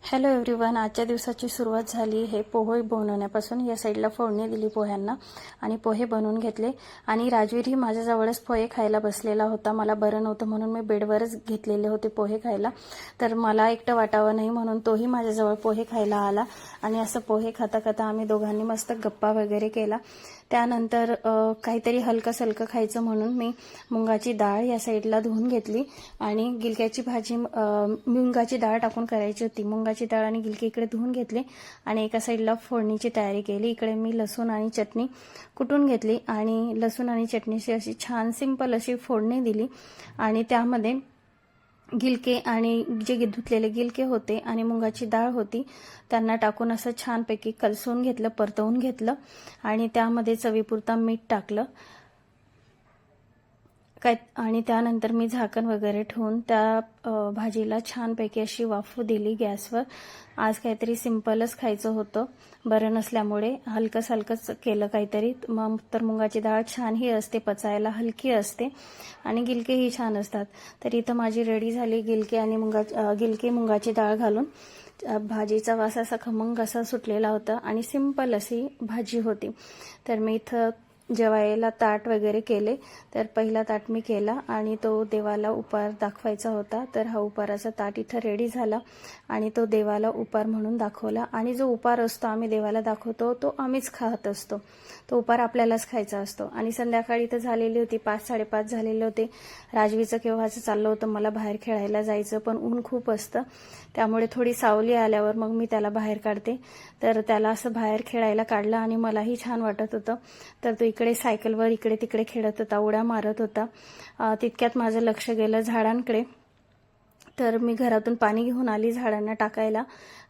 Hello everyone, आजच्या दिवसाची सुरुवात झाली हे पोहे बनवण्यापासून. या साईडला फोडणी दिली पोह्यांना आणि पोहे बनवून घेतले. आणि राजवीरही माझ्याजवळच पोहे खायला बसलेला होता. मला बरं नव्हतं म्हणून मी बेडवरच घेतलेले होते पोहे खायला, तर मला एकटं वाटावं नाही म्हणून तोही माझ्याजवळ पोहे खायला आला. आणि असं पोहे खाता खाता आम्ही दोघांनी मस्त गप्पा वगैरे केला. त्यानंतर काहीतरी हलकं सलकं खायचं म्हणून मी मुंगाची डाळ या साईडला धुवून घेतली आणि गिलक्याची भाजी मुंगाची डाळ टाकून करायची होती. मुंगाची डाळ आणि गिलके इकडे धुवून घेतले आणि एका साईडला फोडणीची तयारी केली. इकडे मी लसूण आणि चटणी कुटून घेतली आणि लसूण आणि चटणीची अशी छान सिंपल अशी फोडणी दिली आणि त्यामध्ये गिलके आणि जे धुतलेले गिलके होते आणि मुंगाची डाळ होती त्यांना टाकून असं छानपैकी कलसून घेतलं, परतवून घेतलं आणि त्यामध्ये चवीपुरता मीठ टाकलं आणि त्यानंतर मी झाकण वगैरे ठेवून त्या भाजीला छानपैकी अशी वाफ दिली गॅसवर. आज काहीतरी सिंपलच खायचं होतं, बरं नसल्यामुळे हलकंच हलकंच केलं काहीतरी. मग तर मुंगाची डाळ छानही असते, पचायला हलकी असते आणि गिलकेही छान असतात. तर इथं माझी रेडी झाली गिलके आणि मुंगाची डाळ घालून. भाजीचा वास असा खमंग असा सुटलेला होता आणि सिंपल अशी भाजी होती. तर मी इथं जेवायला ताट वगैरे केले. तर पहिला ताट मी केला आणि तो देवाला उपार दाखवायचा होता. तर हा उपाराचा ताट इथं रेडी झाला आणि तो देवाला उपार म्हणून दाखवला. आणि जो उपार असतो आम्ही देवाला दाखवतो तो आम्हीच खात असतो, तो उपार आपल्यालाच खायचा असतो. आणि संध्याकाळी तर झालेली होती, 5-5:30 झालेले होते. राजवीचं केव्हाचं चाललं होतं मला बाहेर खेळायला जायचं, पण ऊन खूप असतं त्यामुळे थोडी सावली आल्यावर मग मी त्याला बाहेर काढते. तर त्याला असं बाहेर खेळायला काढलं आणि मलाही छान वाटत होतं. तर तो इकडे सायकलवर इकडे तिकडे खेळत होता, उड्या मारत होता. तितक्यात माझं लक्ष गेलं झाडांकडे. तर मी घरातून पाणी घेऊन आली झाडांना टाकायला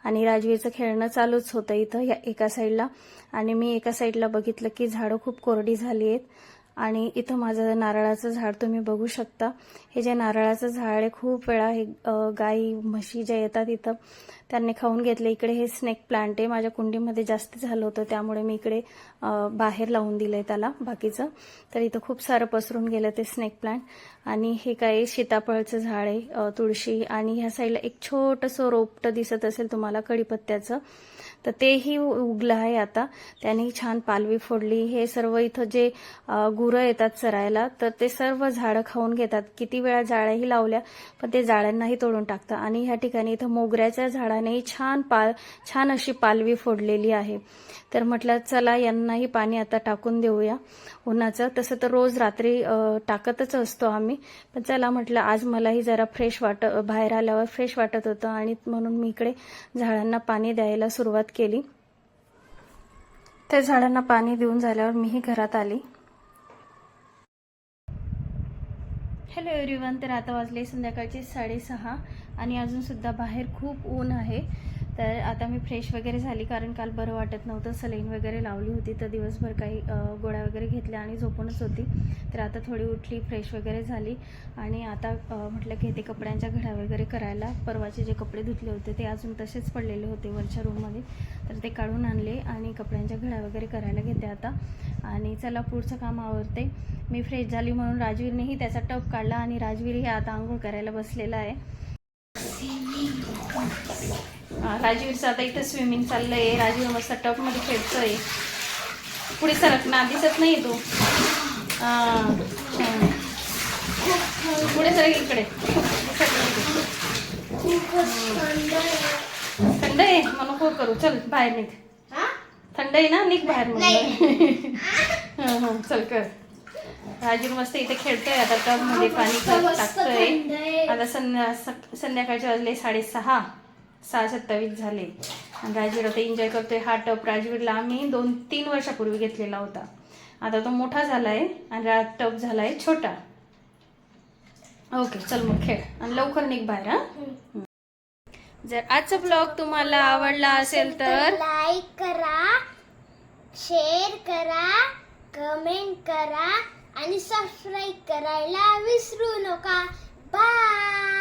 आणि राजवीरचं खेळणं चालूच होतं इथं एका साईडला. आणि मी एका साईडला बघितलं की झाडं खूप कोरडी झाली आहेत. आणि इथं माझं नारळाचं झाड तुम्ही बघू शकता. हे जे नारळाचं झाड आहे खूप वेळा हे गाई म्हशी ज्या येतात इथं त्यांनी खाऊन घेतले. इकडे हे स्नेक प्लांट आहे, माझ्या कुंडीमध्ये जास्त झालं होतं त्यामुळे मी इकडे बाहेर लावून दिलंय त्याला बाकीचं. तर इथं खूप सारं पसरून गेलं ते स्नेक प्लांट. आणि हे काय सीताफळचं झाड आहे, तुळशी, आणि ह्या साईडला एक छोटंसं रोपटं दिसत असेल तुम्हाला कढीपत्त्याचं, तर तेही उगलं आहे आता. त्याने छान पालवी फोडली. हे सर्व इथं जे गुरं येतात चरायला तर ते सर्व झाडं खाऊन घेतात. किती वेळा जाळ्याही लावल्या पण ते जाळ्यांनाही तोडून टाकतात. आणि ह्या ठिकाणी इथं मोगऱ्याच्या झाडानेही छान अशी पालवी फोडलेली आहे. तर म्हटलं चला यांनाही पाणी आता टाकून देऊया उन्हाचं. तसं तर रोज रात्री टाकतच असतो आम्ही, पण चला म्हटलं आज मलाही जरा बाहेर आल्यावर फ्रेश वाटत होतं आणि म्हणून मी इकडे झाडांना पाणी द्यायला सुरुवात केली. त्या झाडांना पाणी देऊन झाल्यावर मीही घरात आली. हॅलो एव्हरीवन, तर आता वाजले संध्याकाळचे 6:30 आणि अजून सुद्धा बाहेर खूप ऊन आहे. तर आता मी फ्रेश वगैरे झाली कारण काल बरं वाटत नव्हतं, सलाईन वगैरे लावली होती तर दिवसभर काही गोळ्या वगैरे घेतल्या आणि झोपूनच होती. तर आता थोडी उठली, फ्रेश वगैरे झाली आणि आता म्हटलं की ते कपड्यांच्या घड्या वगैरे करायला. परवाचे जे कपडे धुतले होते ते अजून तसेच पडलेले होते वरच्या रूममध्ये, तर ते काढून आणले आणि कपड्यांच्या घड्या वगैरे करायला घेते आता. आणि चला पुढचं काम आवरते. मी फ्रेश झाली म्हणून राजवीरनेही त्याचा टप काढला आणि राजवीरही आता आंघोळ करायला बसलेला आहे. राजवीरचं आता इथं स्विमिंग चाललंय. राजवीर मस्त टपमध्ये खेळतोय. पुढे सरक ना, दिसत नाही तू. पुढे सरक इकडे. थंड आहे मग नको करू, चल बाहेर निघ. थंड आहे ना, निघ बाहेर मग. चल कर. राजवीर मस्त इथे खेळतोय आता टबमध्ये पाणी टाकतोय. आता संध्याकाळचे वाजले 6:27 झाले आणि राजवीर आता एन्जॉय करतोय. हा टब राजवीरला आम्ही 2-3 वर्षापूर्वी घेतलेला होता. आता तो मोठा झालाय आणि टब झालाय छोटा. ओके चल मग खेळ आणि लवकर निघ बाहेर. जर आजचा ब्लॉग तुम्हाला आवडला असेल तर लाईक करा, शेअर करा, कमेंट करा आणि सबस्क्राईब करायला विसरू नका. बाय.